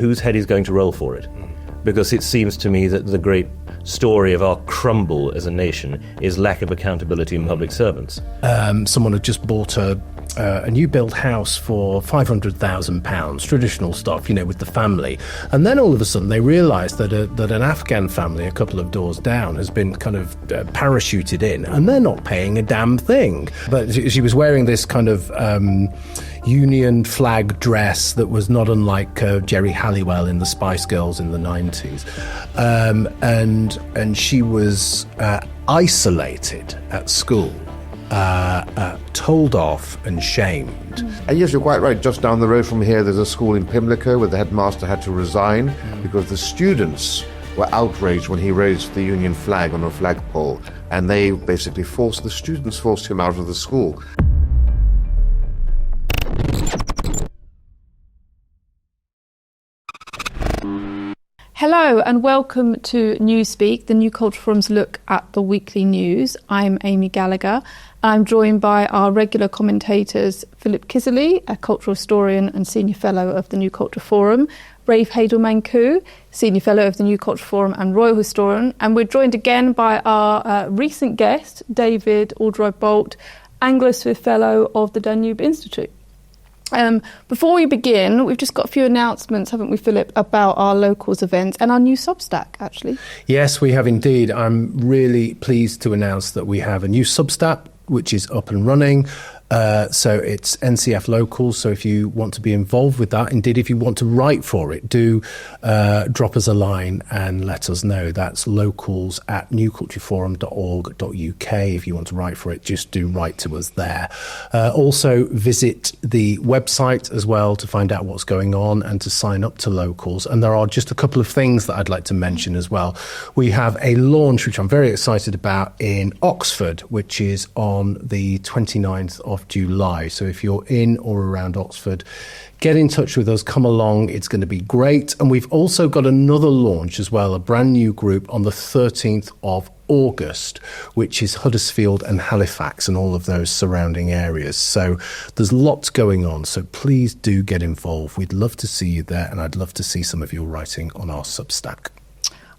whose head is going to roll for it? Because it seems to me that the great story of our crumble as a nation is lack of accountability in public servants. Someone had just bought a new build house for £500,000, traditional stuff, with the family. And then all of a sudden they realised that an Afghan family a couple of doors down has been kind of parachuted in, and they're not paying a damn thing. But she was wearing this kind of Union flag dress that was not unlike Jerry Halliwell in the Spice Girls in the 90s. And she was isolated at school. Told off and shamed. And yes, you're quite right. Just down the road from here, there's a school in Pimlico where the headmaster had to resign because the students were outraged when he raised the Union flag on a flagpole, and they basically forced him out of the school. Hello and welcome to Newspeak, the New Culture Forum's look at the weekly news. I'm Amy Gallagher. I'm joined by our regular commentators, Philip Kiszely, a cultural historian and Senior Fellow of the New Culture Forum, Rafe Heydel-Mankoo, Senior Fellow of the New Culture Forum and Royal Historian, and we're joined again by our recent guest, David Oldroyd-Bolt, Anglosphere Fellow of the Danube Institute. Before we begin, we've just got a few announcements, haven't we, Philip, about our locals events and our new Substack, actually. Yes, we have indeed. I'm really pleased to announce that we have a new Substack, which is up and running. So it's NCF Locals. So if you want to be involved with that, indeed, if you want to write for it, do drop us a line and let us know. That's locals@newcultureforum.org.uk. If you want to write for it, just do write to us there. Also visit the website as well to find out what's going on and to sign up to Locals. And there are just a couple of things that I'd like to mention as well. We have a launch, which I'm very excited about, in Oxford, which is on the 29th of July. So if you're in or around Oxford, get in touch with us, come along, it's going to be great. And we've also got another launch as well, a brand new group on the 13th of August, which is Huddersfield and Halifax and all of those surrounding areas. So there's lots going on, so please do get involved. We'd love to see you there, and I'd love to see some of your writing on our Substack.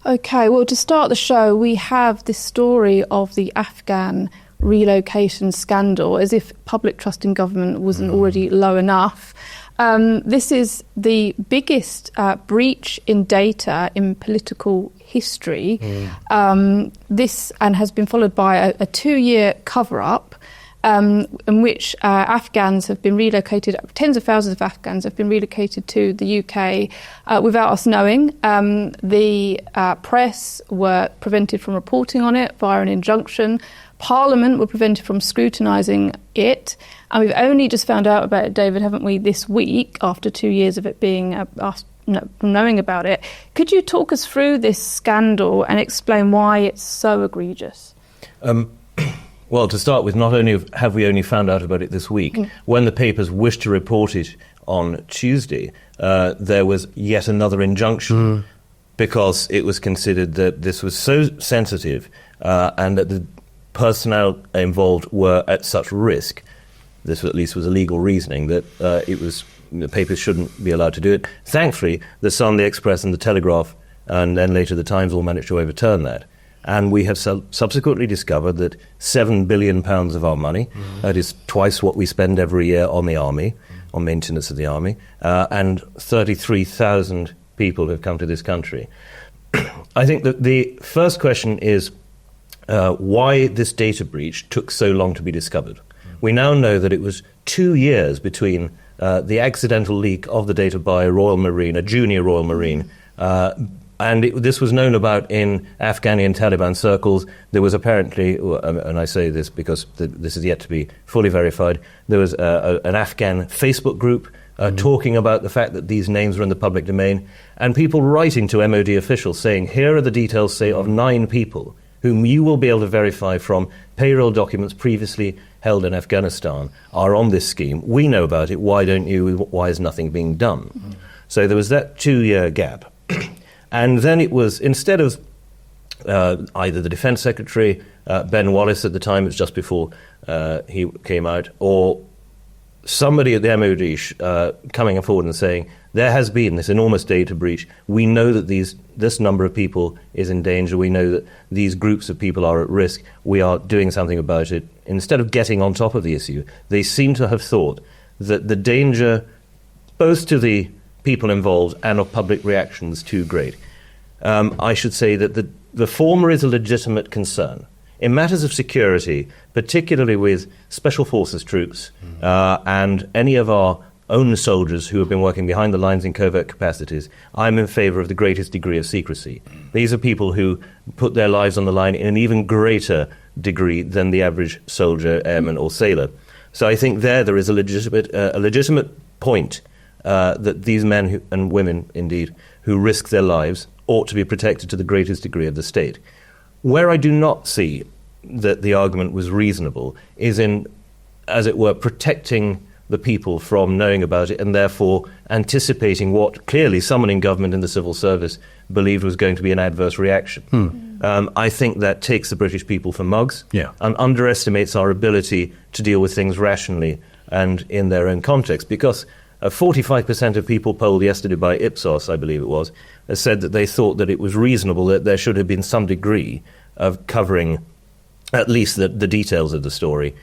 Okay, well, to start the show, we have this story of the Afghan relocation scandal, as if public trust in government wasn't already low enough. This is the biggest breach in data in political history. This and has been followed by a 2-year cover-up in which Afghans have been relocated, tens of thousands of Afghans have been relocated to the UK without us knowing. The press were prevented from reporting on it via an injunction. Parliament were prevented from scrutinising it, and we've only just found out about it, David, haven't we, this week, after 2 years of it being knowing about it. Could you talk us through this scandal and explain why it's so egregious? Well, to start with, not only have we only found out about it this week, when the papers wished to report it on Tuesday, there was yet another injunction because it was considered that this was so sensitive and that the personnel involved were at such risk. This at least was a legal reasoning that the papers shouldn't be allowed to do it. Thankfully, the Sun, the Express and the Telegraph and then later the Times all managed to overturn that. And we have subsequently discovered that £7 billion of our money, that is twice what we spend every year on the army, on maintenance of the army, and 33,000 people have come to this country. I think that the first question is why this data breach took so long to be discovered. We now know that it was 2 years between the accidental leak of the data by a Royal Marine, a junior Royal Marine, and this was known about in Afghani and Taliban circles. There was apparently, and I say this because this is yet to be fully verified, there was an Afghan Facebook group talking about the fact that these names were in the public domain, and people writing to MOD officials saying, here are the details, say, of 9 people whom you will be able to verify from payroll documents previously held in Afghanistan are on this scheme. We know about it. Why don't you? Why is nothing being done? So there was that 2-year gap. And then it was, instead of either the Defence Secretary, Ben Wallace at the time, it was just before he came out, or somebody at the MOD coming forward and saying, there has been this enormous data breach. We know that this number of people is in danger. We know that these groups of people are at risk. We are doing something about it. Instead of getting on top of the issue, they seem to have thought that the danger, both to the people involved and of public reaction, was too great. I should say that the former is a legitimate concern. In matters of security, particularly with special forces troops and any of our own soldiers who have been working behind the lines in covert capacities, I'm in favour of the greatest degree of secrecy. These are people who put their lives on the line in an even greater degree than the average soldier, airman or sailor. So I think there is a legitimate point that these men and women, indeed, who risk their lives ought to be protected to the greatest degree of the state. Where I do not see that the argument was reasonable is in, as it were, protecting the people from knowing about it and therefore anticipating what clearly someone in government and the civil service believed was going to be an adverse reaction. I think that takes the British people for mugs and underestimates our ability to deal with things rationally and in their own context, because 45% of people polled yesterday by Ipsos, I believe it was, said that they thought that it was reasonable that there should have been some degree of covering at least the details of the story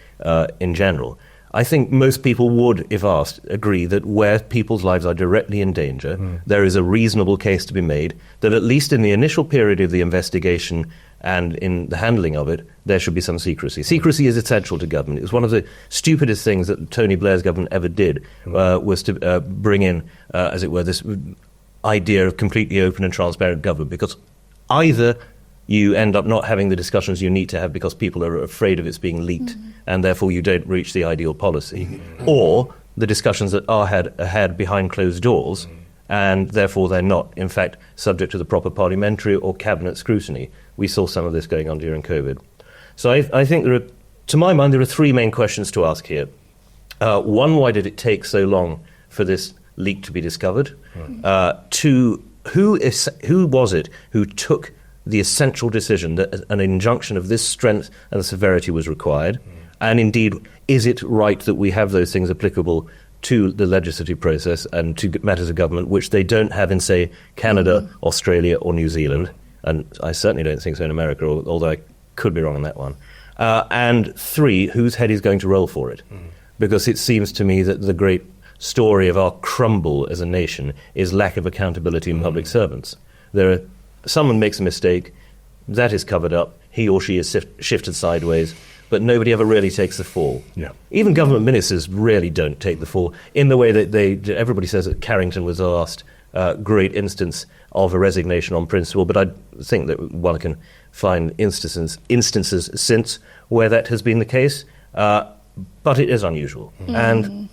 in general. I think most people would, if asked, agree that where people's lives are directly in danger, there is a reasonable case to be made that at least in the initial period of the investigation and in the handling of it, there should be some secrecy. Secrecy is essential to government. It was one of the stupidest things that Tony Blair's government ever did, was to bring in, as it were, this idea of completely open and transparent government, because either you end up not having the discussions you need to have because people are afraid of it's being leaked, and therefore you don't reach the ideal policy, or the discussions that are had behind closed doors, and therefore they're not, in fact, subject to the proper parliamentary or cabinet scrutiny. We saw some of this going on during COVID. So I think to my mind, there are three main questions to ask here. One, why did it take so long for this leak to be discovered? Two, who was it who took the essential decision that an injunction of this strength and severity was required? And indeed, is it right that we have those things applicable to the legislative process and to matters of government, which they don't have in, say, Canada, Australia or New Zealand? And I certainly don't think so in America, although I could be wrong on that one. And three, whose head is going to roll for it? Because it seems to me that the great story of our crumble as a nation is lack of accountability in public servants. Someone makes a mistake, that is covered up, he or she is shifted sideways, but nobody ever really takes the fall. Even government ministers really don't take the fall in the way that everybody says that Carrington was the last great instance of a resignation on principle, but I think that one can find instances since where that has been the case, but it is unusual. And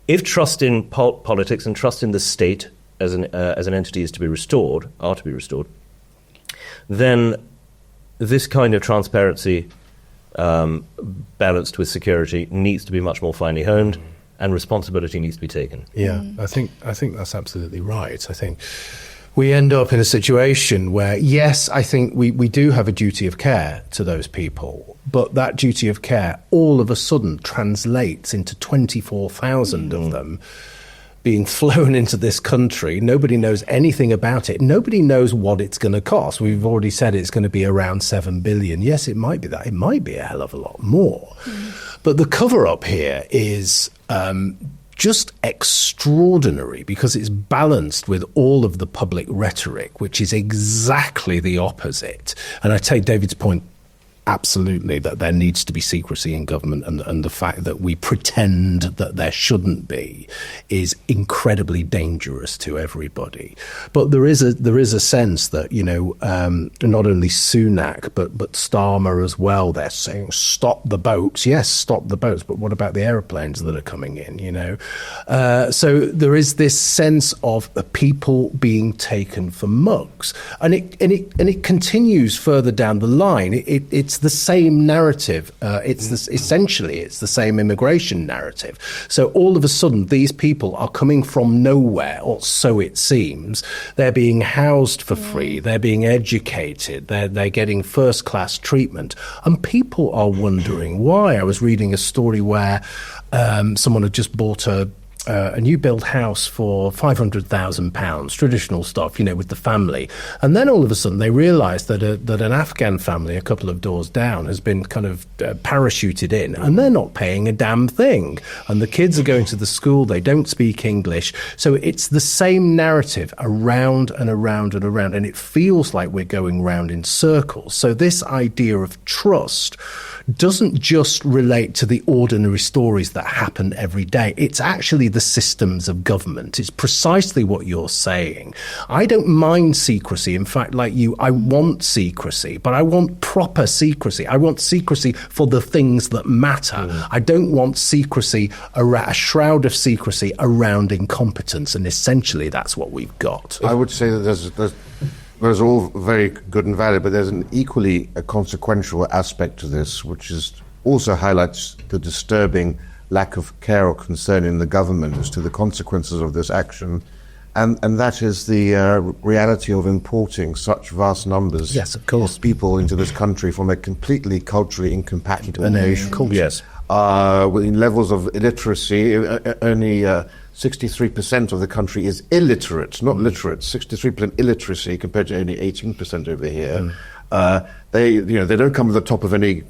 if trust in politics and trust in the state as an entity are to be restored, then this kind of transparency balanced with security needs to be much more finely honed, and responsibility needs to be taken. I think that's absolutely right. I think we end up in a situation where, yes, I think we do have a duty of care to those people, but that duty of care all of a sudden translates into 24,000 of them being flown into this country. Nobody knows anything about it. Nobody knows what it's going to cost. We've already said it's going to be around 7 billion. Yes, it might be that. It might be a hell of a lot more. But the cover-up here is just extraordinary because it's balanced with all of the public rhetoric, which is exactly the opposite. And I take David's point absolutely, that there needs to be secrecy in government, and the fact that we pretend that there shouldn't be is incredibly dangerous to everybody. But there is a sense that, not only Sunak but Starmer as well, they're saying stop the boats. Yes, stop the boats, but what about the aeroplanes that are coming in? So there is this sense of the people being taken for mugs, and it continues further down the line. It's it's the same narrative. Essentially, it's the same immigration narrative. So all of a sudden, these people are coming from nowhere, or so it seems. They're being housed for free. They're being educated. They're getting first-class treatment. And people are wondering why. I was reading a story where someone had just bought a new build house for £500,000, traditional stuff, with the family. And then all of a sudden they realised that an Afghan family a couple of doors down has been kind of parachuted in, and they're not paying a damn thing. And the kids are going to the school, they don't speak English. So it's the same narrative around and around and around, and it feels like we're going round in circles. So this idea of trust doesn't just relate to the ordinary stories that happen every day. It's actually the systems of government. It's precisely what you're saying. I don't mind secrecy. In fact, like you, I want secrecy, but I want proper secrecy. I want secrecy for the things that matter. I don't want secrecy, a shroud of secrecy around incompetence, and essentially that's what we've got. I would say that there's all very good and valid, but there's an equally consequential aspect to this, which is also highlights the disturbing lack of care or concern in the government as to the consequences of this action, and that is the reality of importing such vast numbers, yes, of course, of people into this country from a completely culturally incompatible nation. Yes. In levels of illiteracy, only 63% of the country is illiterate, not literate. 63% illiteracy compared to only 18% over here. They don't come to the top of any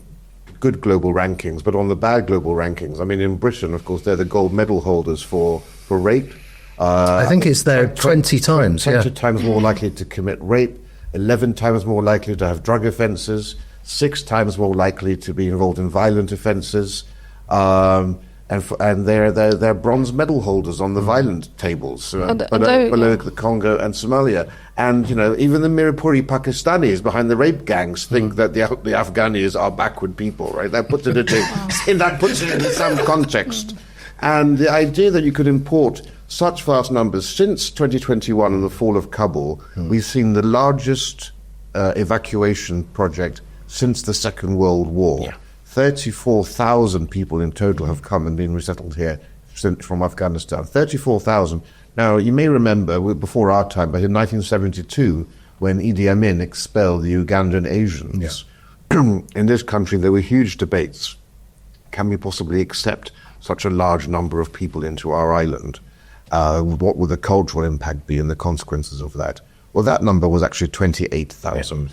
good global rankings, but on the bad global rankings. I mean, in Britain, of course, they're the gold medal holders for rape. I think it's there 20 times. 20 times more likely to commit rape, 11 times more likely to have drug offences, 6 times more likely to be involved in violent offences, and they're bronze medal holders on the violent tables, below the Congo and Somalia. And even the Mirapuri Pakistanis behind the rape gangs think that the Afghanis are backward people, right? That puts it into some context. And the idea that you could import such vast numbers since 2021 and the fall of Kabul, we've seen the largest evacuation project since the Second World War. Yeah. 34,000 people in total have come and been resettled here from Afghanistan. 34,000. Now, you may remember, before our time, but in 1972, when Idi Amin expelled the Ugandan Asians, in this country there were huge debates. Can we possibly accept such a large number of people into our island? What would the cultural impact be and the consequences of that? Well, that number was actually 28,000. Yeah.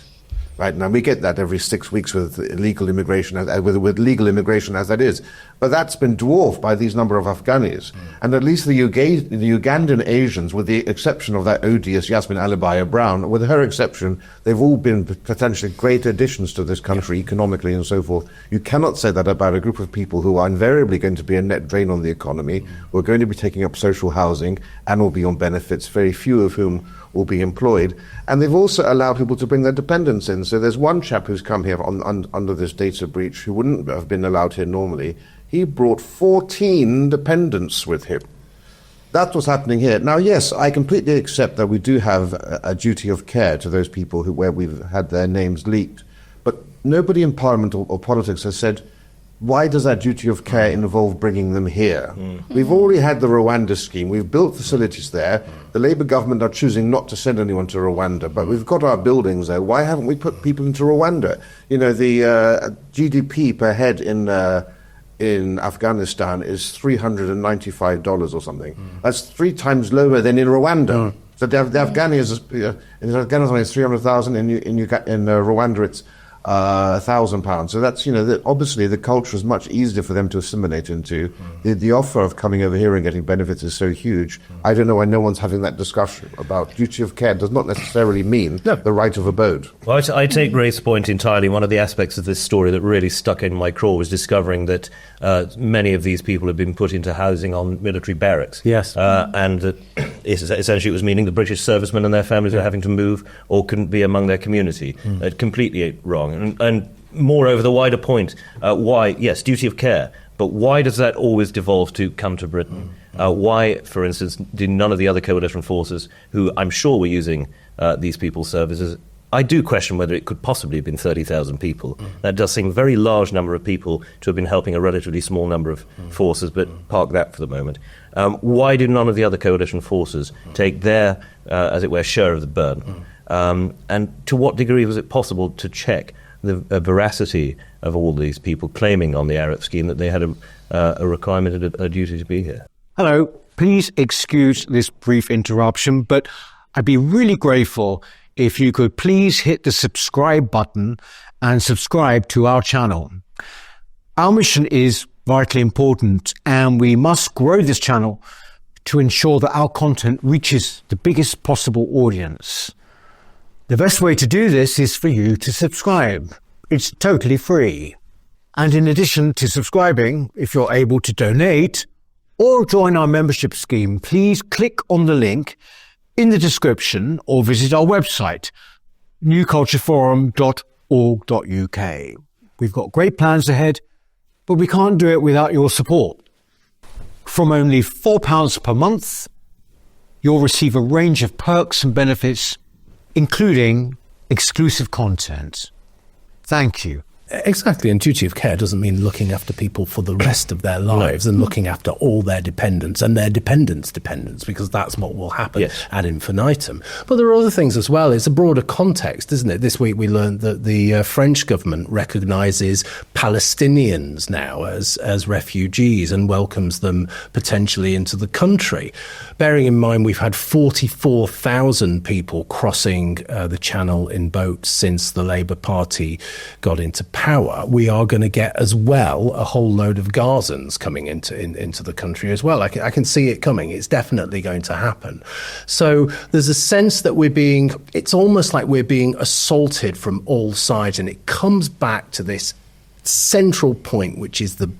Right, now we get that every 6 weeks with illegal immigration, with legal immigration as that is. But that's been dwarfed by these number of Afghanis. And at least the Ugandan Asians, with the exception of that odious Yasmin Alibaya Brown, with her exception, they've all been potentially great additions to this country economically and so forth. You cannot say that about a group of people who are invariably going to be a net drain on the economy, who are going to be taking up social housing and will be on benefits, very few of whom will be employed. And they've also allowed people to bring their dependents in. So there's one chap who's come here under this data breach who wouldn't have been allowed here normally. He brought 14 dependents with him. That's what's happening here. Now, yes, I completely accept that we do have a duty of care to those people where we've had their names leaked. But nobody in Parliament or politics has said, why does that duty of care involve bringing them here? We've already had the Rwanda scheme. We've built facilities there. The Labour government are choosing not to send anyone to Rwanda, but we've got our buildings there. Why haven't we put people into Rwanda? The GDP per head in Afghanistan is $395 or something. That's 3 times lower than in Rwanda. So the Afghanis in Afghanistan is 300,000. In Rwanda it's £1,000. So that's, obviously the culture is much easier for them to assimilate into. The offer of coming over here and getting benefits is so huge. I don't know why no one's having that discussion about duty of care. Does not necessarily mean the right of abode. Well, I take Rafe's point entirely. One of the aspects of this story that really stuck in my craw was discovering that many of these people had been put into housing on military barracks. Yes. And that essentially it was meaning the British servicemen and their families were having to move or couldn't be among their community. Completely wrong. And moreover, the wider point, why, yes, duty of care, but why does that always devolve to come to Britain? Why, for instance, did none of the other coalition forces, who I'm sure were using these people's services, I do question whether it could possibly have been 30,000 people. That does seem a very large number of people to have been helping a relatively small number of forces, but park that for the moment. Why do none of the other coalition forces take their, as it were, share of the burden? And to what degree was it possible to check the veracity of all these people claiming on the ARIF scheme that they had a requirement and a duty to be here? Hello, please excuse this brief interruption, but I'd be really grateful if you could please hit the subscribe button and subscribe to our channel. Our mission is vitally important, and we must grow this channel to ensure that our content reaches the biggest possible audience. The best way to do this is for you to subscribe. It's totally free. And in addition to subscribing, if you're able to donate or join our membership scheme, please click on the link in the description or visit our website, newcultureforum.org.uk. We've got great plans ahead, but we can't do it without your support. From only £4 per month, you'll receive a range of perks and benefits, including exclusive content. Thank you. Exactly, and duty of care doesn't mean looking after people for the rest of their lives and looking after all their dependents and their dependents' dependents, because that's what will happen ad infinitum. But there are other things as well. It's a broader context, isn't it? This week we learned that the French government recognises Palestinians now as refugees and welcomes them potentially into the country. Bearing in mind we've had 44,000 people crossing the channel in boats since the Labour Party got into power, we are going to get as well a whole load of Gazans coming into the country as well. I can see it coming. It's definitely going to happen. So there's a sense that it's almost like we're being assaulted from all sides, and it comes back to this central point, which is the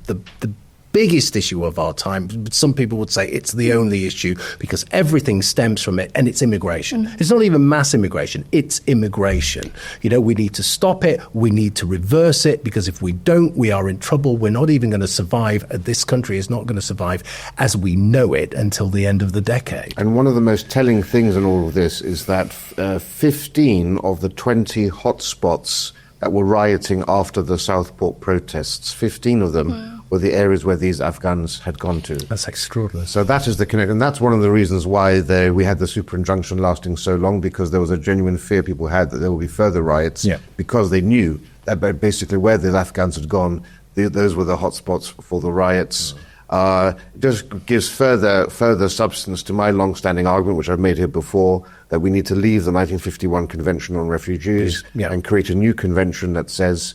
biggest issue of our time. Some people would say it's the only issue because everything stems from it, and it's immigration. It's not even mass immigration, it's immigration. We need to stop it, we need to reverse it, because if we don't, we are in trouble. We're not even going to survive. This country is not going to survive as we know it until the end of the decade. And one of the most telling things in all of this is that 15 of the 20 hotspots that were rioting after the Southport protests, 15 of them were the areas where these Afghans had gone to. That's extraordinary. So that is the connection. And that's one of the reasons why we had the super injunction lasting so long, because there was a genuine fear people had that there will be further riots, because they knew that basically where the Afghans had gone, those were the hotspots for the riots. It just gives further substance to my long-standing argument, which I've made here before, that we need to leave the 1951 Convention on Refugees and create a new convention that says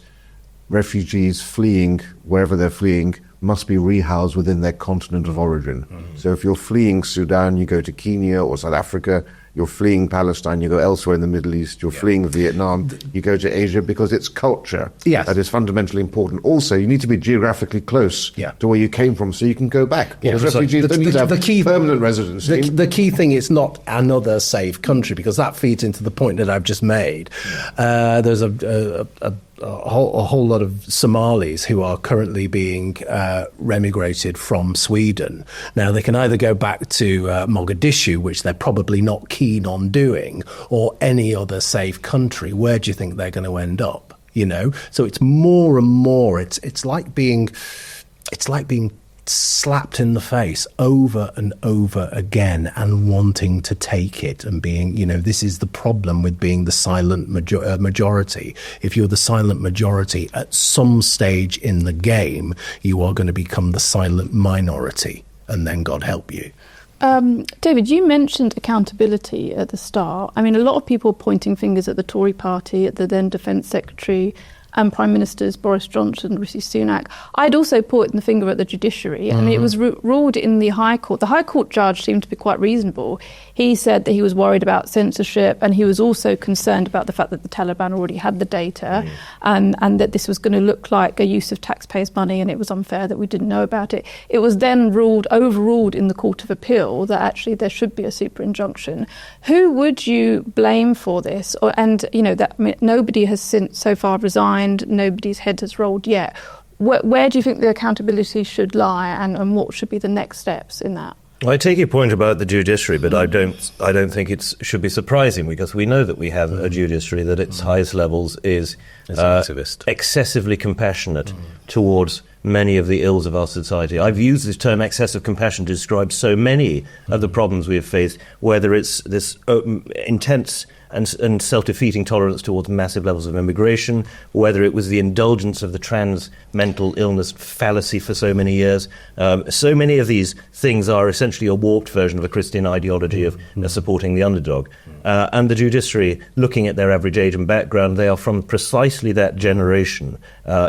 refugees fleeing wherever they're fleeing must be rehoused within their continent of origin. So if you're fleeing Sudan, you go to Kenya or South Africa. You're fleeing Palestine, you go elsewhere in the Middle East. You're fleeing Vietnam, you go to Asia, because it's culture that is fundamentally important. Also, you need to be geographically close to where you came from so you can go back. Because refugees don't need to have permanent residency. The key thing is not another safe country, because that feeds into the point that I've just made. There's a whole lot of Somalis who are currently being remigrated from Sweden. Now, they can either go back to Mogadishu, which they're probably not keen on doing, or any other safe country. Where do you think they're going to end up? So it's more and more. It's like being slapped in the face over and over again and wanting to take it and being, this is the problem with being the silent majority. If you're the silent majority, at some stage in the game, you are going to become the silent minority, and then God help you. David, you mentioned accountability at the start. I mean, a lot of people pointing fingers at the Tory party, at the then Defence Secretary and Prime Ministers Boris Johnson and Rishi Sunak. I'd also point the finger at the judiciary, and it was ruled in the High Court. The High Court judge seemed to be quite reasonable. He said that he was worried about censorship, and he was also concerned about the fact that the Taliban already had the data, and that this was going to look like a use of taxpayers' money, and it was unfair that we didn't know about it. It was then overruled in the Court of Appeal that actually there should be a super injunction. Who would you blame for this? Nobody has so far resigned. Nobody's head has rolled yet. Where do you think the accountability should lie, and what should be the next steps in that? I take your point about the judiciary, but I don't think it should be surprising, because we know that we have a judiciary that at its highest levels is excessively compassionate towards many of the ills of our society. I've used this term excessive compassion to describe so many of the problems we have faced, whether it's this intense and self-defeating tolerance towards massive levels of immigration, whether it was the indulgence of the trans mental illness fallacy for so many years. So many of these things are essentially a warped version of a Christian ideology of supporting the underdog. And the judiciary, looking at their average age and background, they are from precisely that generation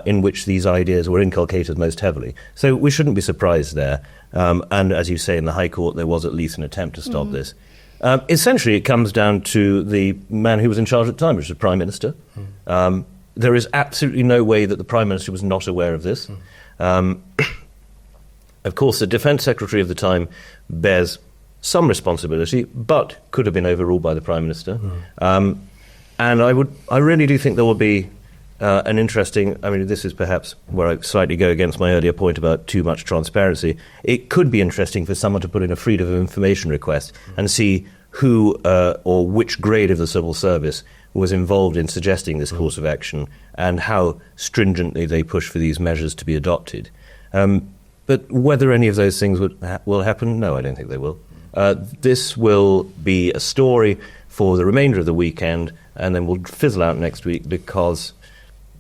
in which these ideas were inculcated most heavily. So we shouldn't be surprised there. And as you say, in the High Court, there was at least an attempt to stop this. Essentially, it comes down to the man who was in charge at the time, which was the Prime Minister. There is absolutely no way that the Prime Minister was not aware of this. Of course, the Defence Secretary of the time bears some responsibility, but could have been overruled by the Prime Minister. And I really do think there will be an interesting, I mean, this is perhaps where I slightly go against my earlier point about too much transparency. It could be interesting for someone to put in a freedom of information request and see who or which grade of the civil service was involved in suggesting this course of action and how stringently they push for these measures to be adopted. But whether any of those things will happen, no, I don't think they will. This will be a story for the remainder of the weekend, and then we'll fizzle out next week, because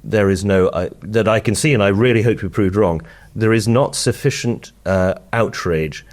there is no, that I can see, and I really hope we proved wrong, there is not sufficient outrage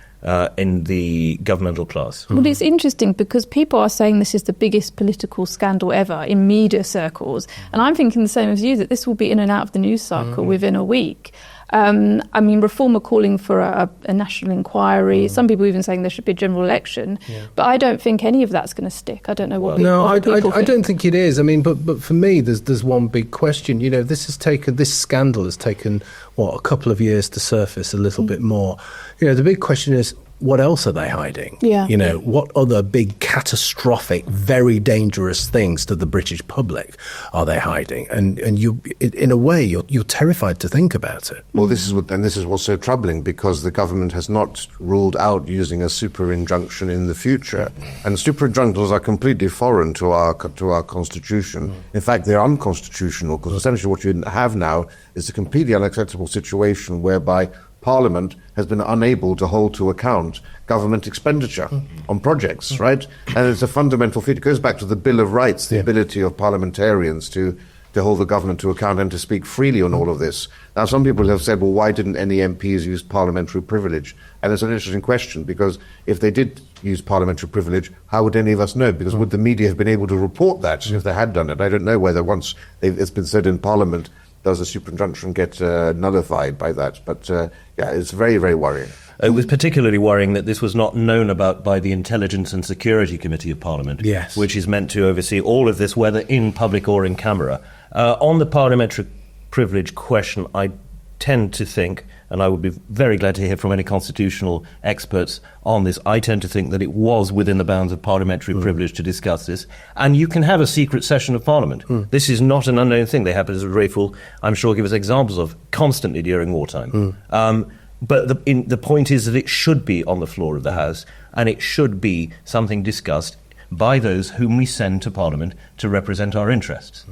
in the governmental class. Well, it's interesting because people are saying this is the biggest political scandal ever in media circles. And I'm thinking the same as you, that this will be in and out of the news cycle within a week. I mean, Reform are calling for a national inquiry. Some people even saying there should be a general election. But I don't think any of that's going to stick. I don't know what. No, what I don't think it is. I mean, but for me, there's one big question. You know, this scandal has taken a couple of years to surface a little bit more. You know, the big question is, what else are they hiding? Yeah. You know, what other big, catastrophic, very dangerous things to the British public are they hiding? And you, in a way, you're terrified to think about it. Well, this is what's so troubling, because the government has not ruled out using a super injunction in the future, and super injunctions are completely foreign to our constitution. In fact, they're unconstitutional, because essentially what you have now is a completely unacceptable situation whereby Parliament has been unable to hold to account government expenditure on projects, right? And it's a fundamental feature. It goes back to the Bill of Rights, the ability of parliamentarians to hold the government to account and to speak freely on all of this. Now, some people have said, well, why didn't any MPs use parliamentary privilege? And it's an interesting question, because if they did use parliamentary privilege, how would any of us know? Because would the media have been able to report that if they had done it? I don't know whether once it's been said in Parliament, does a super injunction get nullified by that? But yeah, it's very, very worrying. It was particularly worrying that this was not known about by the Intelligence and Security Committee of Parliament, which is meant to oversee all of this, whether in public or in camera. On the parliamentary privilege question, I tend to think, and I would be very glad to hear from any constitutional experts on this, I tend to think that it was within the bounds of parliamentary privilege to discuss this. And you can have a secret session of Parliament. This is not an unknown thing. They happen, as Rafe will, I'm sure, give us examples of constantly during wartime. But the point is that it should be on the floor of the House, and it should be something discussed by those whom we send to Parliament to represent our interests.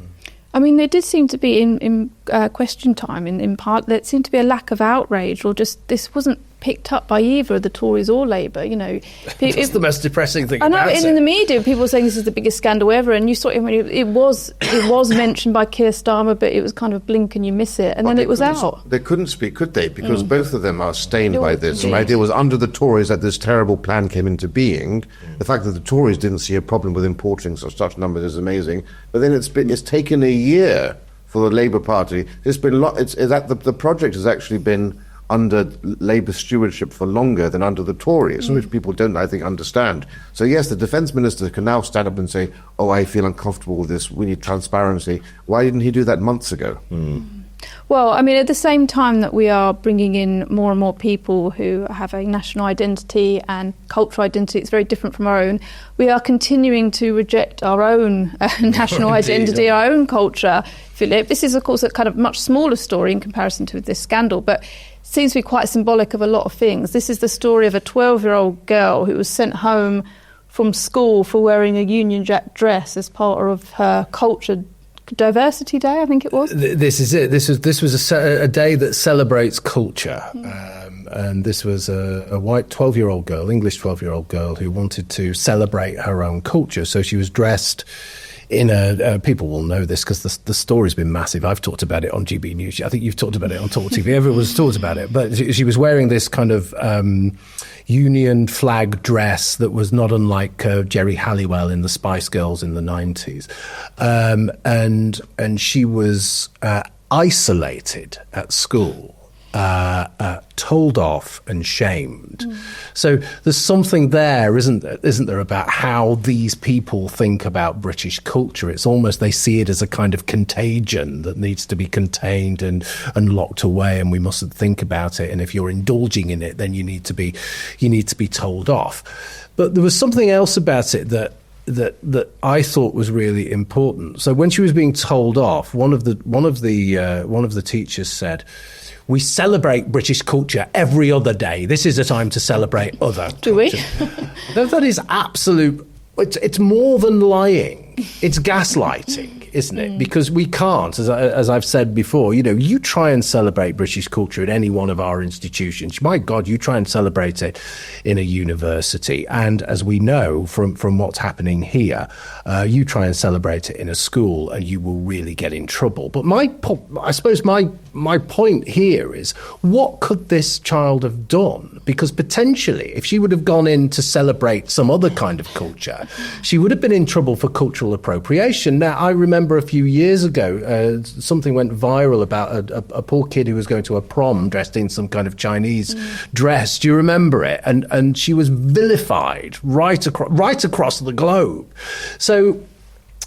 I mean, there did seem to be in question time, in part, there seemed to be a lack of outrage, or just this wasn't picked up by either the Tories or Labour. You know, that's the most depressing thing. I know. About in the media, people were saying this is the biggest scandal ever, and you saw it was mentioned by Keir Starmer, but it was kind of blink and you miss it, and then it was out. They couldn't speak, could they? Because both of them are stained by this. And the idea was under the Tories that this terrible plan came into being. The fact that the Tories didn't see a problem with importing such numbers is amazing. But then it's taken a year for the Labour Party. The project has actually been under Labour stewardship for longer than under the Tories, which people don't, I think, understand. So yes, the Defence Minister can now stand up and say, oh, I feel uncomfortable with this, we need transparency. Why didn't he do that months ago? Well, I mean, at the same time that we are bringing in more and more people who have a national identity and cultural identity, it's very different from our own, we are continuing to reject our own national identity, our own culture, Philip. This is, of course, a kind of much smaller story in comparison to this scandal, but seems to be quite symbolic of a lot of things. This is the story of a 12-year-old girl who was sent home from school for wearing a Union Jack dress as part of her culture diversity day, I think it was. This is it. This was a day that celebrates culture. And this was a white 12-year-old girl, English 12-year-old girl, who wanted to celebrate her own culture. So she was dressed in people will know this because the story's been massive. I've talked about it on GB News. I think you've talked about it on Talk TV. Everyone's talked about it. But she was wearing this kind of Union flag dress that was not unlike Jerry Halliwell in the Spice Girls in the 90s. And she was isolated at school. Told off and shamed. So there's something there, isn't there, about how these people think about British culture. It's almost they see it as a kind of contagion that needs to be contained and locked away, and we mustn't think about it. And if you're indulging in it, then you need to be told off. But there was something else about it that I thought was really important. So when she was being told off, one of the teachers said, "We celebrate British culture every other day. This is a time to celebrate other culture." Do we? That is absolute. It's more than lying. It's gaslighting, isn't it? Because we can't, as I've said before, you try and celebrate British culture at any one of our institutions. My God, you try and celebrate it in a university. And as we know from what's happening here, you try and celebrate it in a school and you will really get in trouble. But I suppose my point here is, what could this child have done? Because potentially, if she would have gone in to celebrate some other kind of culture, she would have been in trouble for cultural appropriation. Now, I remember a few years ago, something went viral about a poor kid who was going to a prom dressed in some kind of Chinese dress. Do you remember it? And she was vilified right across the globe. So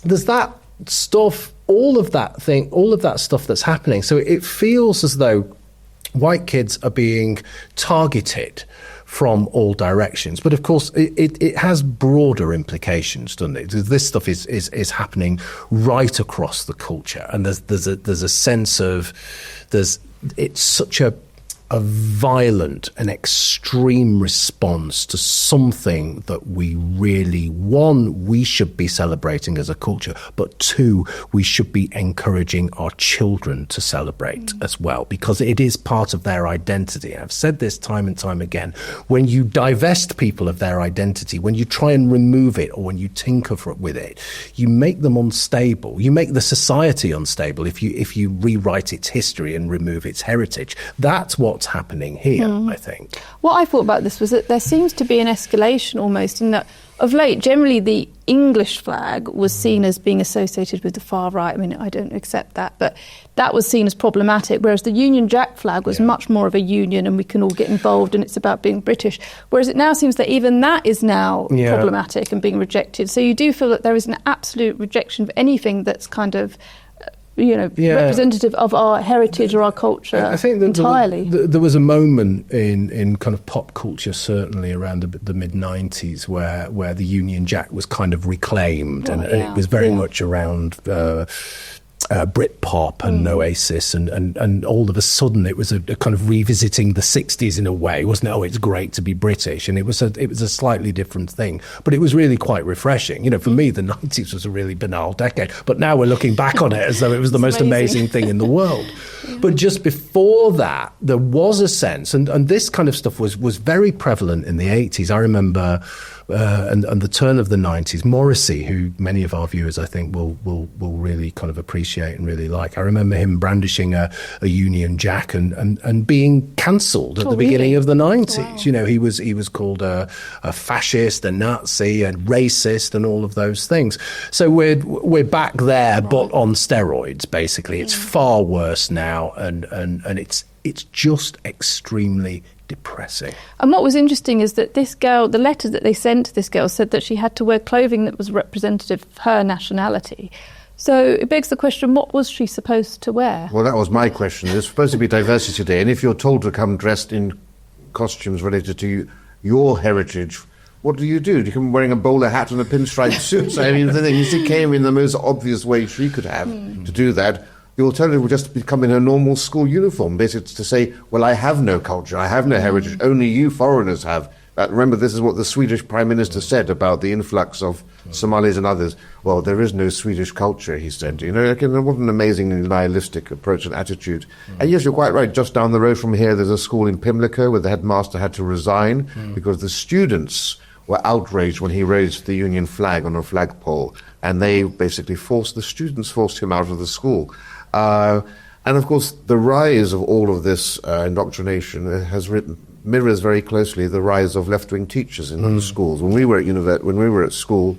there's that stuff, all of that stuff that's happening. So it feels as though white kids are being targeted from all directions. But of course, it has broader implications, doesn't it? This stuff is happening right across the culture, and there's a sense of it's such a violent and extreme response to something that we really, one, we should be celebrating as a culture, but two, we should be encouraging our children to celebrate as well, because it is part of their identity. I've said this time and time again. When you divest people of their identity, when you try and remove it, or when you tinker with it, you make them unstable. You make the society unstable if you rewrite its history and remove its heritage. That's what's happening here, I think. What I thought about this was that there seems to be an escalation almost in that of late, generally the English flag was seen as being associated with the far right. I mean, I don't accept that, but that was seen as problematic, whereas the Union Jack flag was much more of a union and we can all get involved and it's about being British. Whereas it now seems that even that is now problematic and being rejected. So you do feel that there is an absolute rejection of anything that's kind of representative of our heritage or our culture. I think entirely. There was a moment in kind of pop culture, certainly around the mid-90s, where the Union Jack was kind of reclaimed, and it was very much around Britpop and Oasis, and all of a sudden it was a kind of revisiting the 60s in a way, wasn't it? Oh, it's great to be British, and it was a slightly different thing, but it was really quite refreshing. For me, the 90s was a really banal decade, but now we're looking back on it as though it was the most amazing thing in the world. But just before that, there was a sense, and this kind of stuff was very prevalent in the 80s. I remember and the turn of the 90s, Morrissey, who many of our viewers I think will really kind of appreciate and really like. I remember him brandishing a Union Jack and being cancelled at the beginning of the 90s. Wow. He was called a fascist, a Nazi, a racist, and all of those things. So we're back there, but on steroids. Basically, it's far worse now, and it's just extremely depressing. And what was interesting is that this girl, the letter that they sent to this girl said that she had to wear clothing that was representative of her nationality. So it begs the question, what was she supposed to wear? Well, that was my question. It's supposed to be Diversity Day, and if you're told to come dressed in costumes related to your heritage, what do? You come wearing a bowler hat and a pinstripe suit. So, I mean, the thing is, it came in the most obvious way she could have to do that. the alternative would just become in a normal school uniform, basically to say, well, I have no culture, I have no heritage, only you foreigners have. Remember, this is what the Swedish Prime Minister said about the influx of Somalis and others. Well, there is no Swedish culture, he said. You know, what an amazing nihilistic approach and attitude. And yes, you're quite right. Just down the road from here, there's a school in Pimlico where the headmaster had to resign because the students were outraged when he raised the Union flag on a flagpole. And they basically forced him out of the school. And of course, the rise of all of this indoctrination mirrors very closely the rise of left-wing teachers in the schools. When we were at school,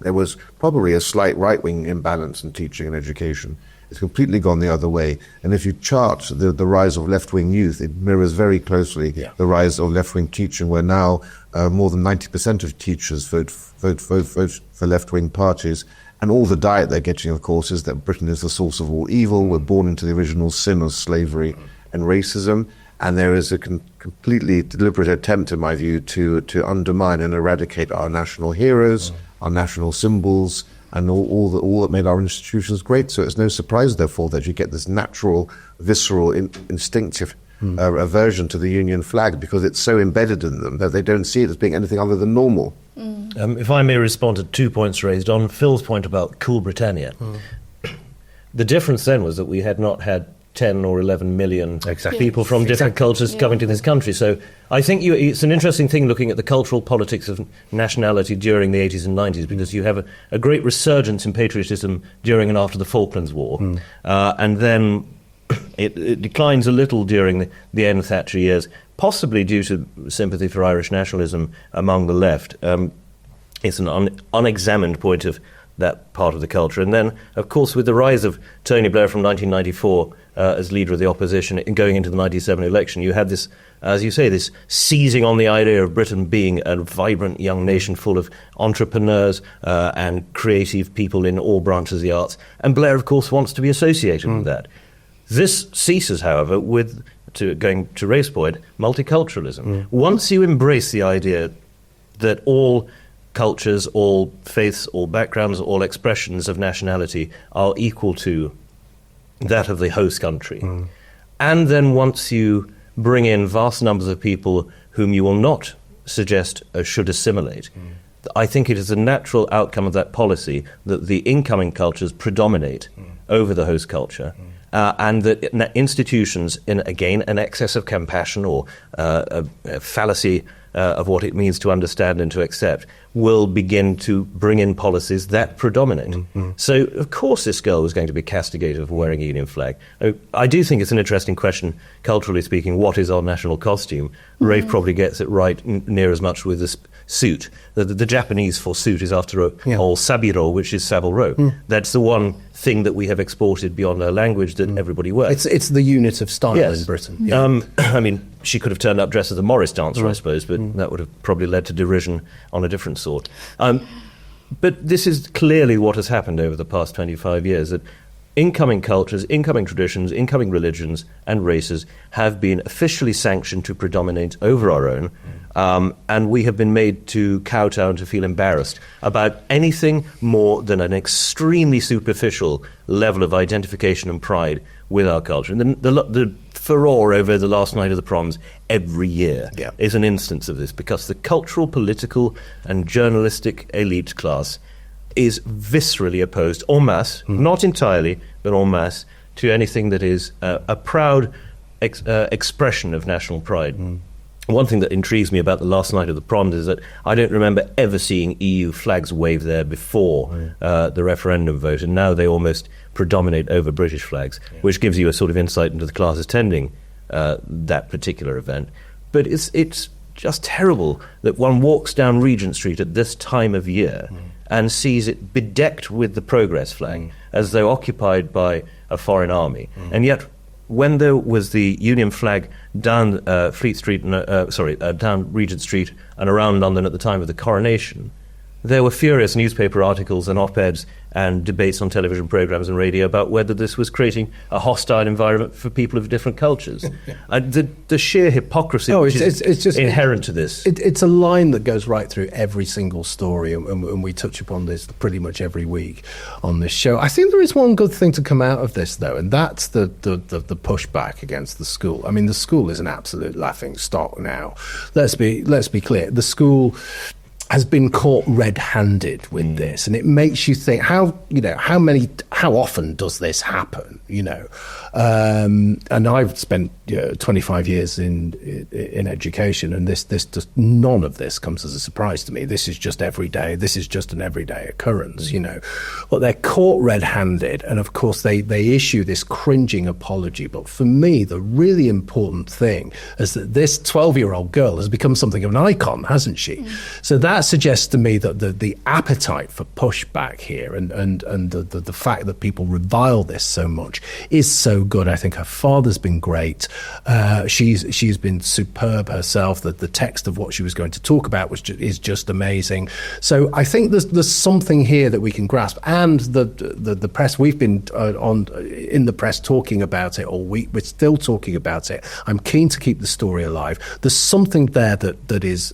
there was probably a slight right-wing imbalance in teaching and education. It's completely gone the other way. And if you chart the rise of left-wing youth, it mirrors very closely the rise of left-wing teaching, where now more than 90% of teachers vote for left-wing parties. And all the diet they're getting, of course, is that Britain is the source of all evil. We're born into the original sin of slavery and racism. And there is a completely deliberate attempt, in my view, to undermine and eradicate our national heroes, our national symbols, and all that made our institutions great. So it's no surprise, therefore, that you get this natural, visceral, instinctive aversion to the Union flag, because it's so embedded in them that they don't see it as being anything other than normal. If I may respond to 2 points raised on Phil's point about Cool Britannia. The difference then was that we had not had 10 or 11 million people from different cultures coming to this country. So I think it's an interesting thing looking at the cultural politics of nationality during the 80s and 90s, because you have a great resurgence in patriotism during and after the Falklands War. And then it declines a little during the Anne Thatcher years, possibly due to sympathy for Irish nationalism among the left. It's an unexamined point of that part of the culture. And then, of course, with the rise of Tony Blair from 1994 as leader of the opposition and going into the 1997 election, you had this, as you say, this seizing on the idea of Britain being a vibrant young nation full of entrepreneurs and creative people in all branches of the arts. And Blair, of course, wants to be associated with that. This ceases, however, with, going to Rafe's point, multiculturalism. Once you embrace the idea that all cultures, all faiths, all backgrounds, all expressions of nationality are equal to that of the host country. And then once you bring in vast numbers of people whom you will not suggest should assimilate, I think it is a natural outcome of that policy that the incoming cultures predominate over the host culture. And that institutions, in, again, an excess of compassion or a fallacy of what it means to understand and to accept, will begin to bring in policies that predominate. So, of course, this girl was going to be castigated for wearing a Union flag. I do think it's an interesting question, culturally speaking, what is our national costume? Rafe probably gets it right near as much with this suit. The Japanese for suit is, after all, sabiro, which is sable-ro. That's the one thing that we have exported beyond our language that everybody wears. It's the unit of style in Britain. I mean, she could have turned up dressed as a Morris dancer, I suppose, but that would have probably led to derision on a different sort. But this is clearly what has happened over the past 25 years, that incoming cultures, incoming traditions, incoming religions and races have been officially sanctioned to predominate over our own, and we have been made to kowtow and to feel embarrassed about anything more than an extremely superficial level of identification and pride with our culture. And the furore over the last night of the proms every year is an instance of this, because the cultural, political and journalistic elite class is viscerally opposed, en masse, not entirely, but en masse, to anything that is a proud expression of national pride. One thing that intrigues me about the last night of the proms is that I don't remember ever seeing EU flags waved there before the referendum vote, and now they almost predominate over British flags, which gives you a sort of insight into the classes attending that particular event. But it's just terrible that one walks down Regent Street at this time of year and sees it bedecked with the Progress flag as though occupied by a foreign army. And yet, when there was the Union flag down Fleet Street, down Regent Street and around London at the time of the coronation, there were furious newspaper articles and op-eds and debates on television programs and radio about whether this was creating a hostile environment for people of different cultures. The sheer hypocrisy it's just inherent to this. It's a line that goes right through every single story, and we touch upon this pretty much every week on this show. I think there is one good thing to come out of this, though, and that's the pushback against the school. I mean, the school is an absolute laughing stock now. Let's be clear. The school has been caught red-handed with this, and it makes you think how often does this happen? And I've spent 25 years in education, and this just none of this comes as a surprise to me. This is just every day. This is just an everyday occurrence, But they're caught red-handed, and of course they issue this cringing apology. But for me, the really important thing is that this 12-year-old girl has become something of an icon, hasn't she? So that suggests to me that the appetite for pushback here and the fact that people revile this so much is so good. I think her father's been great. She's been superb herself. The text of what she was going to talk about is just amazing. So I think there's something here that we can grasp. And the press, we've been in the press talking about it all week. We're still talking about it. I'm keen to keep the story alive. There's something there that is,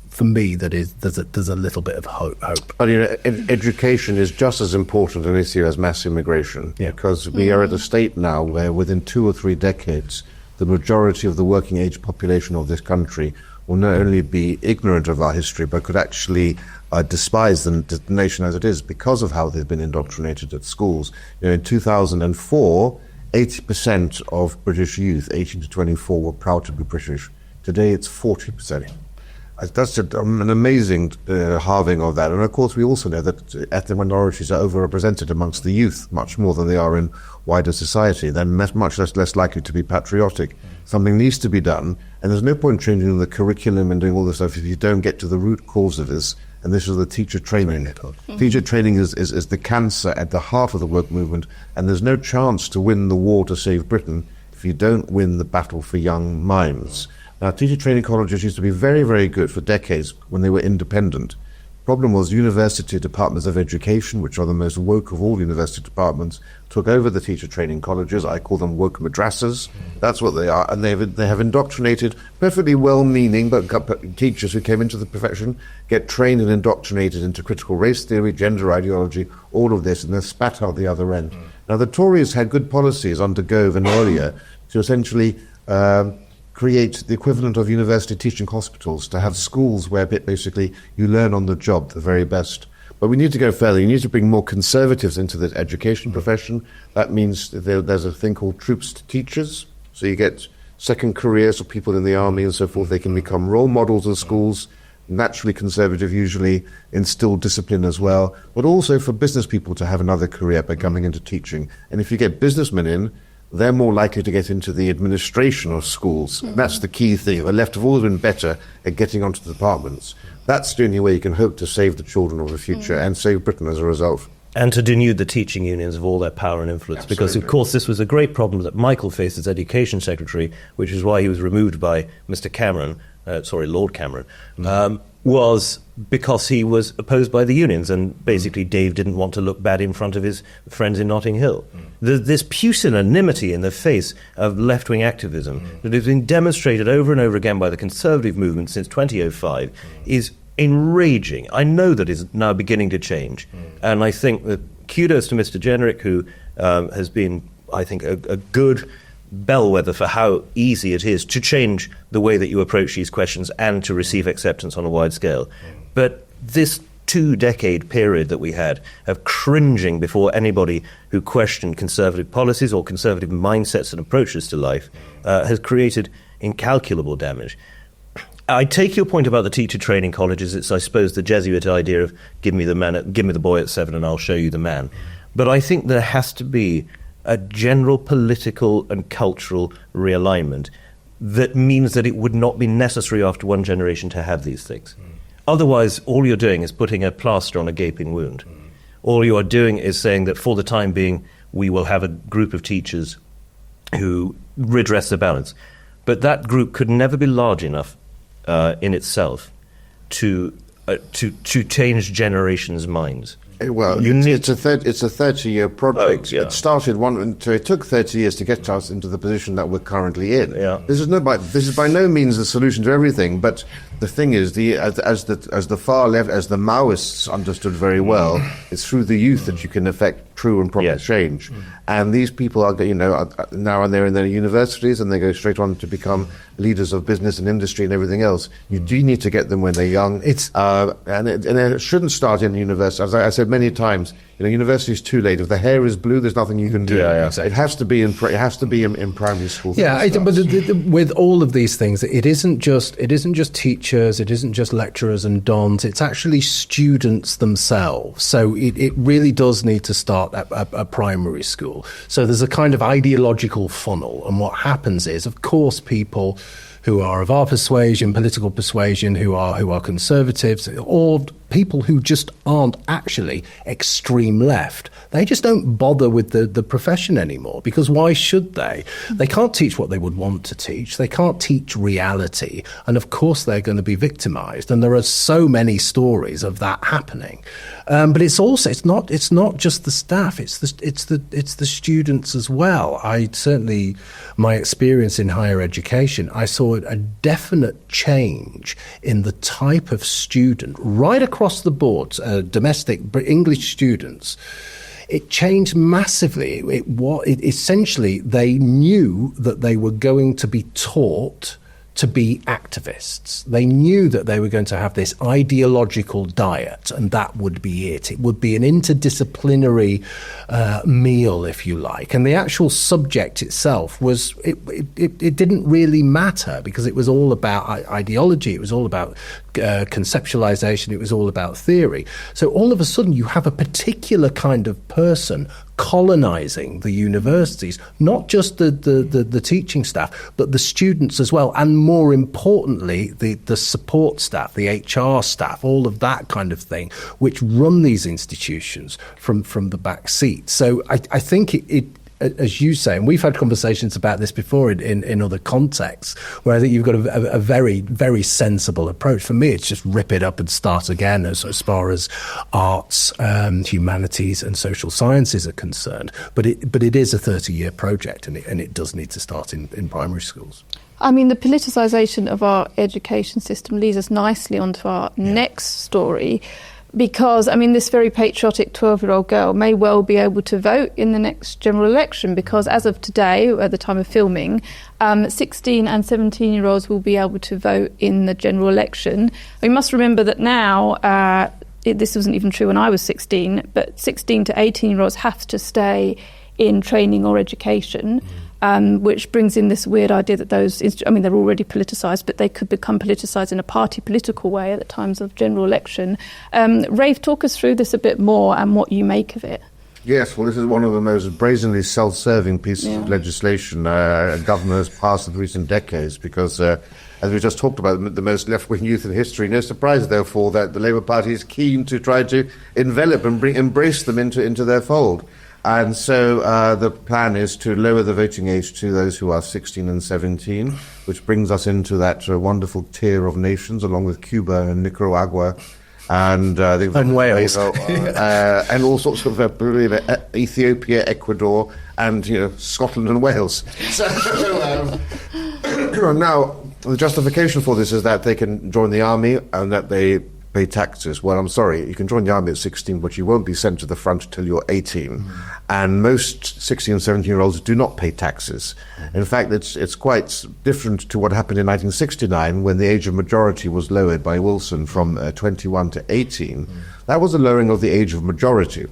for me, there's a little bit of hope. But education is just as important an issue as mass immigration, because we are at a state now where within 2 or 3 decades, the majority of the working age population of this country will not only be ignorant of our history, but could actually despise the nation as it is because of how they've been indoctrinated at schools. In 2004, 80% of British youth, 18 to 24, were proud to be British. Today, it's 40%. That's an amazing halving of that. And of course, we also know that ethnic minorities are overrepresented amongst the youth much more than they are in wider society. They're much less likely to be patriotic. Something needs to be done, and there's no point changing the curriculum and doing all this stuff if you don't get to the root cause of this, and this is the teacher training. Teacher training is the cancer at the heart of the woke movement, and there's no chance to win the war to save Britain if you don't win the battle for young minds. Now, teacher training colleges used to be very, very good for decades when they were independent. The problem was university departments of education, which are the most woke of all university departments, took over the teacher training colleges. I call them woke madrasas. That's what they are. And they have indoctrinated perfectly well-meaning but teachers who came into the profession, get trained and indoctrinated into critical race theory, gender ideology, all of this, and they're spat out the other end. Now, the Tories had good policies under Gove and earlier to essentially create the equivalent of university teaching hospitals, to have schools where basically you learn on the job the very best. But we need to go further. You need to bring more conservatives into the education profession. That means there's a thing called troops to teachers. So you get second careers of people in the army and so forth. They can become role models in schools. Naturally conservative usually instill discipline as well, but also for business people to have another career by coming into teaching. And if you get businessmen in, they're more likely to get into the administration of schools. That's the key thing. The left have always been better at getting onto the departments. That's the only way you can hope to save the children of the future and save Britain as a result. And to denude the teaching unions of all their power and influence. Absolutely. Because, of course, this was a great problem that Michael faced as Education Secretary, which is why he was removed by Mr. Cameron, Lord Cameron, was because he was opposed by the unions, and basically Dave didn't want to look bad in front of his friends in Notting Hill. This pusillanimity in the face of left-wing activism that has been demonstrated over and over again by the Conservative movement since 2005 is enraging. I know that is now beginning to change, and I think that kudos to Mr. Jenrick, who has been, I think, a good bellwether for how easy it is to change the way that you approach these questions and to receive acceptance on a wide scale. But this 2-decade period that we had of cringing before anybody who questioned conservative policies or conservative mindsets and approaches to life has created incalculable damage. I take your point about the teacher training colleges. It's, I suppose, the Jesuit idea of give me the boy at 7 and I'll show you the man. But I think there has to be a general political and cultural realignment that means that it would not be necessary after one generation to have these things. Otherwise, all you're doing is putting a plaster on a gaping wound. All you are doing is saying that for the time being, we will have a group of teachers who redress the balance. But that group could never be large enough in itself to to change generations' minds? Well, it's a 30-year project. It started it took 30 years to get us into the position that we're currently in. Yeah. This is by no means the solution to everything, but the thing is, as the far left, as the Maoists understood very well, it's through the youth that you can effect true and proper change. And these people are now they're in their universities, and they go straight on to become leaders of business and industry and everything else. You do need to get them when they're young. And it shouldn't start in university. As I said many times, university is too late. If the hair is blue, there's nothing you can do. It has to be in primary school. But with all of these things, it isn't just teachers, it isn't just lecturers and dons. It's actually students themselves. So it really does need to start at a primary school. So there's a kind of ideological funnel, and what happens is, of course, people who are of our persuasion, political persuasion, who are conservatives, or people who just aren't actually extreme left, they just don't bother with the profession anymore, because why should they? They can't teach what they would want to teach. They can't teach reality, and of course they're going to be victimized. And there are so many stories of that happening. But it's not just the staff. It's the students as well. My experience in higher education, I saw a definite change in the type of student right across the board, domestic English students. It changed massively. Essentially, they knew that they were going to be taught to be activists. They knew that they were going to have this ideological diet, and that would be it. It would be an interdisciplinary meal, if you like. And the actual subject itself it didn't really matter, because it was all about ideology. It was all about conceptualization. It was all about theory. So all of a sudden you have a particular kind of person colonizing the universities, not just the teaching staff, but the students as well, and more importantly, the support staff, the HR staff, all of that kind of thing, which run these institutions from the back seat. So I think it as you say, and we've had conversations about this before in other contexts, where I think you've got a very, very sensible approach. For me, it's just rip it up and start again as far as arts, humanities and social sciences are concerned. But it is a 30-year project, and it does need to start in primary schools. I mean, the politicisation of our education system leads us nicely onto our next story, because, I mean, this very patriotic 12-year-old girl may well be able to vote in the next general election, because as of today, at the time of filming, 16 and 17-year-olds will be able to vote in the general election. We must remember that now, this wasn't even true when I was 16, but 16 to 18-year-olds have to stay in training or education. Which brings in this weird idea that they're already politicised, but they could become politicised in a party political way at the times of general election. Rafe, talk us through this a bit more and what you make of it. Yes, well, this is one of the most brazenly self-serving pieces of legislation a government has passed in recent decades, because, as we just talked about, the most left-wing youth in history, no surprise, therefore, that the Labour Party is keen to try to envelop and embrace them into their fold. And so the plan is to lower the voting age to those who are 16 and 17, which brings us into that wonderful tier of nations, along with Cuba and Nicaragua and Wales, and all sorts of Ethiopia, Ecuador, and Scotland and Wales. So now the justification for this is that they can join the army and that they pay taxes. Well, I'm sorry, you can join the army at 16, but you won't be sent to the front till you're 18. And most 16 and 17-year-olds do not pay taxes. In fact, it's quite different to what happened in 1969, when the age of majority was lowered by Wilson from 21 to 18. That was a lowering of the age of majority,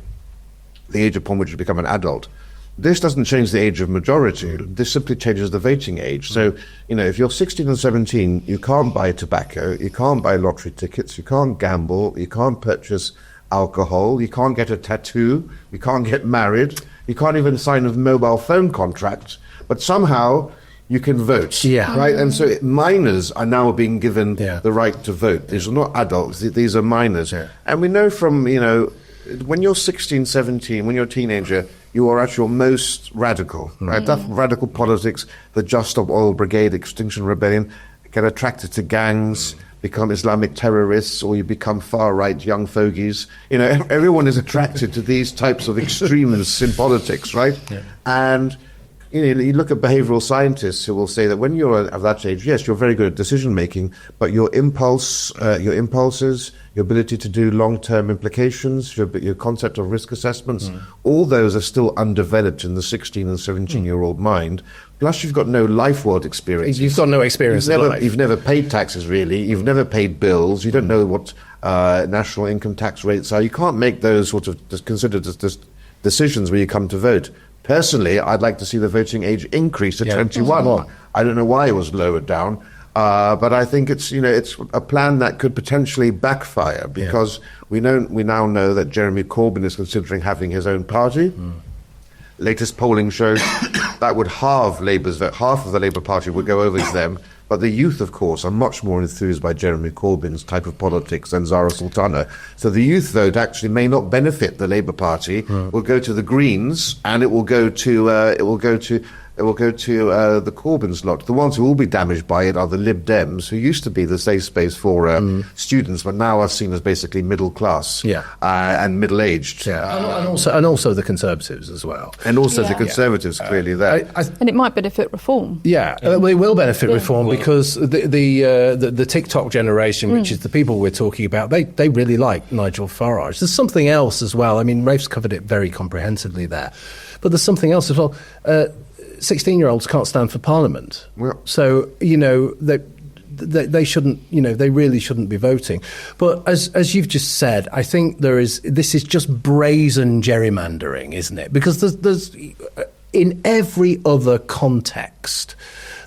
the age upon which you become an adult. This doesn't change the age of majority. This simply changes the voting age. So, if you're 16 and 17, you can't buy tobacco, you can't buy lottery tickets, you can't gamble, you can't purchase alcohol, you can't get a tattoo, you can't get married, you can't even sign a mobile phone contract, but somehow you can vote. Right? And so minors are now being given the right to vote. These are not adults, these are minors. And we know from, when you're 16, 17, when you're a teenager, you are at your most radical, right? That radical politics, the Just Stop Oil Brigade, Extinction Rebellion, get attracted to gangs, become Islamic terrorists, or you become far-right young fogies. You know, everyone is attracted to these types of extremes in politics, right? Yeah. And you know, you look at behavioral scientists who will say that when you're of that age, yes, you're very good at decision making, but your impulses, your ability to do long-term implications, your concept of risk assessments, all those are still undeveloped in the 16 and 17-year-old mind. Plus, you've got no life world experience. You've got no experience in life. You've never paid taxes, really. You've never paid bills. You don't know what national income tax rates are. You can't make those sort of considered decisions when you come to vote. Personally, I'd like to see the voting age increase to 21. I don't know why it was lowered down, but I think it's a plan that could potentially backfire, because we now know that Jeremy Corbyn is considering having his own party. Latest polling shows that would halve Labour's vote. Half of the Labour Party would go over to them. But the youth, of course, are much more enthused by Jeremy Corbyn's type of politics than Zara Sultana. So the youth vote actually may not benefit the Labour Party. It will go to the Greens, and it will go to the Corbyns lot. The ones who will be damaged by it are the Lib Dems, who used to be the safe space for students, but now are seen as basically middle class and middle aged. And also the Conservatives as well. And also the Conservatives clearly there. And it might benefit reform. It will benefit reform, because the TikTok generation, which is the people we're talking about, they really like Nigel Farage. There's something else as well. I mean, Rafe's covered it very comprehensively there. But there's something else as well. 16-year-olds can't stand for Parliament. Well, so, you know, they shouldn't, you know, they really shouldn't be voting. But as you've just said, I think this is just brazen gerrymandering, isn't it? Because there's in every other context,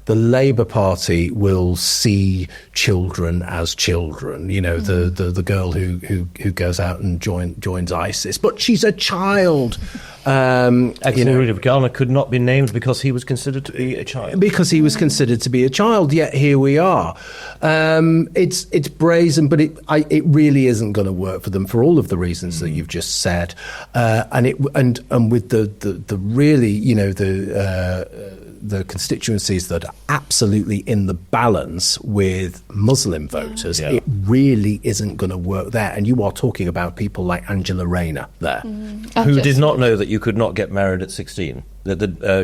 the Labour Party will see children as children. You know, the girl who goes out and joins ISIS, but she's a child. Ex-Leader of Ghana could not be named because he was considered to be a child. Because he was considered to be a child, yet here we are. It's brazen, but it really isn't going to work for them for all of the reasons that you've just said. And with the really, you know, the constituencies that are absolutely in the balance with Muslim voters, it really isn't going to work there. And you are talking about people like Angela Rayner there. Who did not know that you could not get married at 16.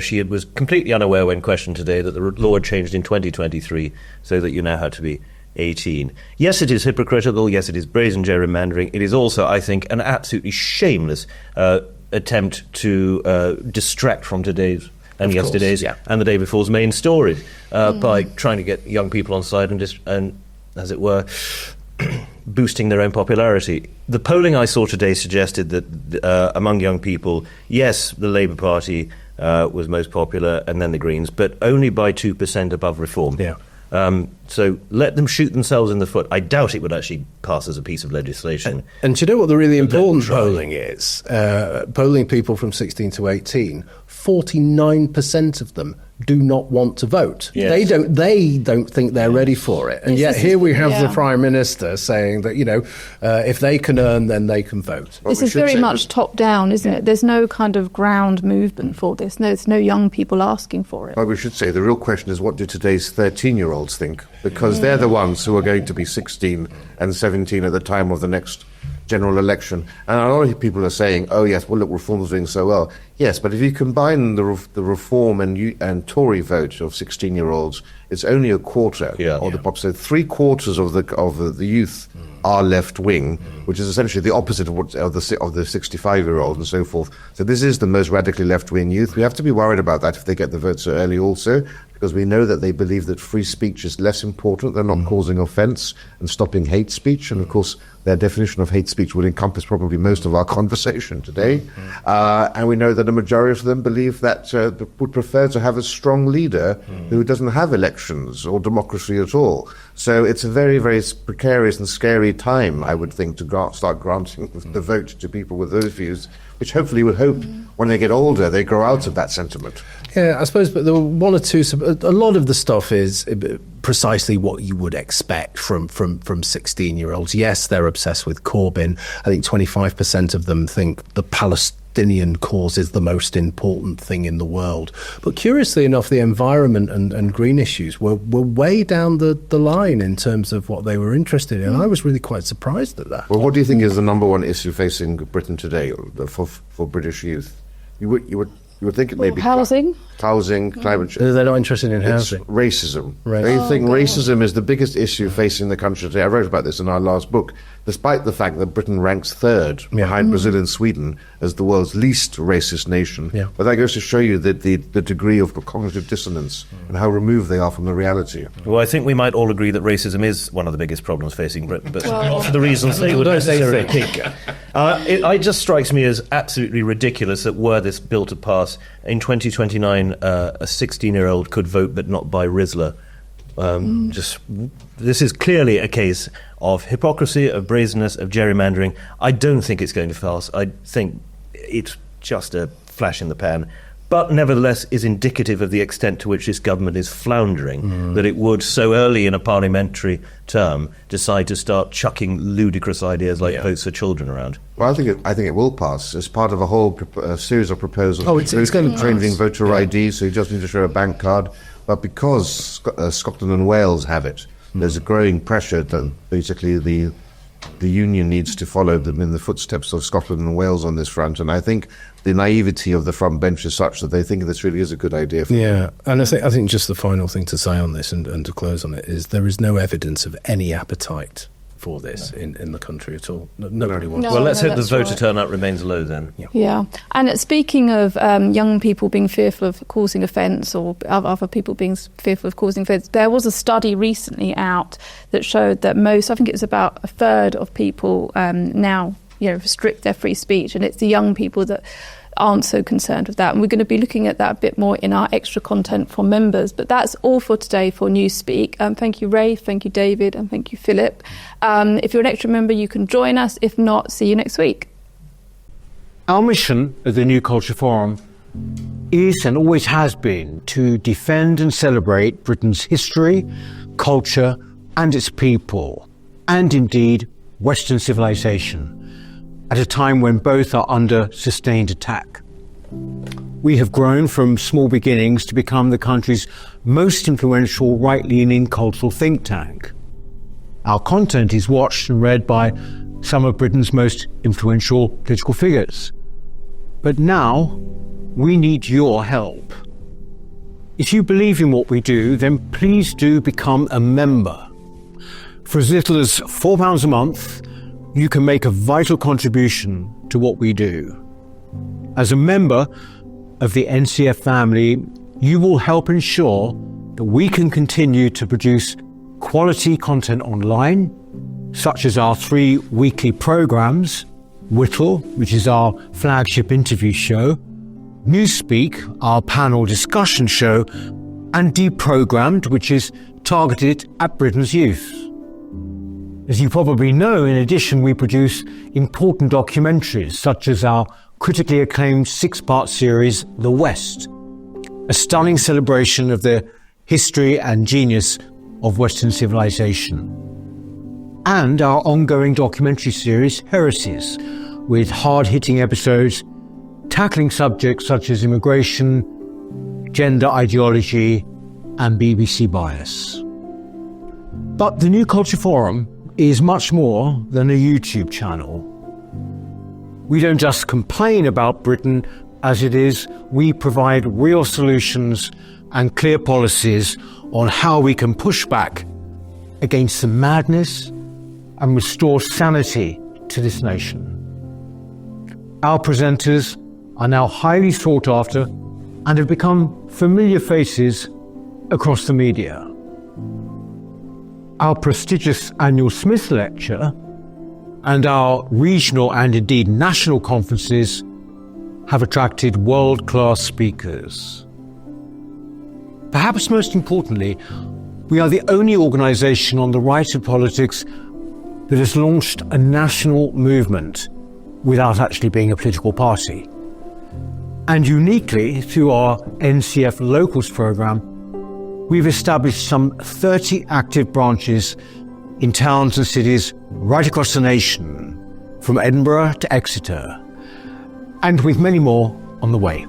She was completely unaware when questioned today that the law had changed in 2023 so that you now had to be 18. Yes, it is hypocritical. Yes, it is brazen gerrymandering. It is also, I think, an absolutely shameless attempt to distract from today's and yesterday's and the day before's main story by trying to get young people on side and as it were, boosting their own popularity. The polling I saw today suggested that among young people, yes, the Labour Party was most popular and then the Greens, but only by 2% above Reform. So let them shoot themselves in the foot. I doubt it would actually pass as a piece of legislation. And do you know what the really important polling is? Polling people from 16 to 18, 49% of them do not want to vote. They don't think they're ready for it. And yet here we have the Prime Minister saying that, you know, if they can earn, then they can vote. This is very much top down, isn't it? There's no kind of ground movement for this. There's no young people asking for it. Well, we should say the real question is, what do today's 13-year-olds think? Because they're the ones who are going to be 16 and 17 at the time of the next general election. And a lot of people are saying, oh yes, well look, Reform's doing so well. Yes, but if you combine the Reform and Tory vote of 16-year-olds, it's only a quarter of the population. So 3/4 of the youth are left wing, which is essentially the opposite of the 65-year-olds and so forth. So this is the most radically left wing youth. We have to be worried about that if they get the vote so early also, because we know that they believe that free speech is less important than not causing offence and stopping hate speech. And of course, their definition of hate speech would encompass probably most of our conversation today. And we know that a majority of them believe that would prefer to have a strong leader who doesn't have elections or democracy at all. So it's a very, very precarious and scary time, I would think, to start granting the vote to people with those views, which hopefully would hope when they get older they grow out of that sentiment. Yeah, I suppose, but there were one or two. A lot of the stuff is precisely what you would expect from 16-year-olds. Yes, they're obsessed with Corbyn. I think 25% of them think the Palestinian Palestinian cause is the most important thing in the world. But curiously enough, the environment and green issues were way down the line in terms of what they were interested in. I was really quite surprised at that. Well, what do you think is the number one issue facing Britain today for British youth? You would think it may be housing, climate change. They're not interested in housing. It's racism. They think racism is the biggest issue facing the country today. I wrote about this in our last book. Despite the fact that Britain ranks third behind Brazil and Sweden as the world's least racist nation, but that goes to show you that the degree of cognitive dissonance and how removed they are from the reality. Well, I think we might all agree that racism is one of the biggest problems facing Britain, but not for the reasons they would necessarily think. It just strikes me as absolutely ridiculous that were this bill to pass, in 2029 a 16-year-old could vote but not buy Rizla. This is clearly a case of hypocrisy, of brazenness, of gerrymandering. I don't think it's going to pass. I think it's just a flash in the pan, but nevertheless is indicative of the extent to which this government is floundering, that it would so early in a parliamentary term decide to start chucking ludicrous ideas like votes for children around. Well, I think it will pass. It's part of a whole series of proposals. It's going to changing voter ID, so you just need to show a bank card. But because Scotland and Wales have it, there's a growing pressure that basically the union needs to follow them in the footsteps of Scotland and Wales on this front. And I think the naivety of the front bench is such that they think this really is a good idea for them. And I think just the final thing to say on this and to close on it is there is no evidence of any appetite for this in the country at all. Nobody wants. Well, let's hope the voter turnout remains low then. Yeah. And speaking of young people being fearful of causing offence or other people being fearful of causing offence, there was a study recently out that showed that I think it was about a third of people now restrict their free speech, and it's the young people that aren't so concerned with that. And we're going to be looking at that a bit more in our extra content for members. But that's all for today for Newspeak. Thank you, Rafe, thank you, David, and thank you, Philip. If you're an extra member, you can join us. If not, see you next week. Our mission at the New Culture Forum is and always has been to defend and celebrate Britain's history, culture, and its people, and indeed Western civilization, at a time when both are under sustained attack. We have grown from small beginnings to become the country's most influential right-leaning cultural think tank. Our content is watched and read by some of Britain's most influential political figures. But now, we need your help. If you believe in what we do, then please do become a member. For as little as £4 a month, you can make a vital contribution to what we do. As a member of the NCF family, you will help ensure that we can continue to produce quality content online, such as our 3 weekly programs, Whittle, which is our flagship interview show, Newspeak, our panel discussion show, and Deprogrammed, which is targeted at Britain's youth. As you probably know, in addition, we produce important documentaries, such as our critically acclaimed 6-part series, The West, a stunning celebration of the history and genius of Western civilization, and our ongoing documentary series, Heresies, with hard-hitting episodes tackling subjects such as immigration, gender ideology, and BBC bias. But the New Culture Forum is much more than a YouTube channel. We don't just complain about Britain as it is, we provide real solutions and clear policies on how we can push back against the madness and restore sanity to this nation. Our presenters are now highly sought after and have become familiar faces across the media. Our prestigious annual Smith Lecture and our regional and indeed national conferences have attracted world-class speakers. Perhaps most importantly, we are the only organisation on the right of politics that has launched a national movement without actually being a political party. And uniquely, through our NCF Locals programme, we've established some 30 active branches in towns and cities right across the nation, from Edinburgh to Exeter. and with many more on the way.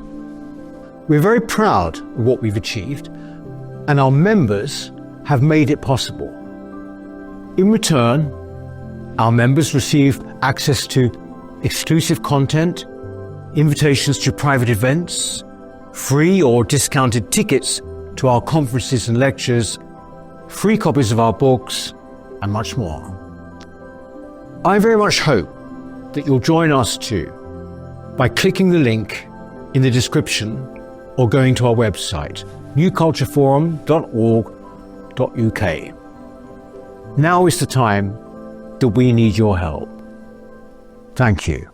We're very proud of what we've achieved, and our members have made it possible. In return, our members receive access to exclusive content, invitations to private events, free or discounted tickets to our conferences and lectures, free copies of our books, and much more. I very much hope that you'll join us too by clicking the link in the description or going to our website, newcultureforum.org.uk. Now is the time that we need your help. Thank you.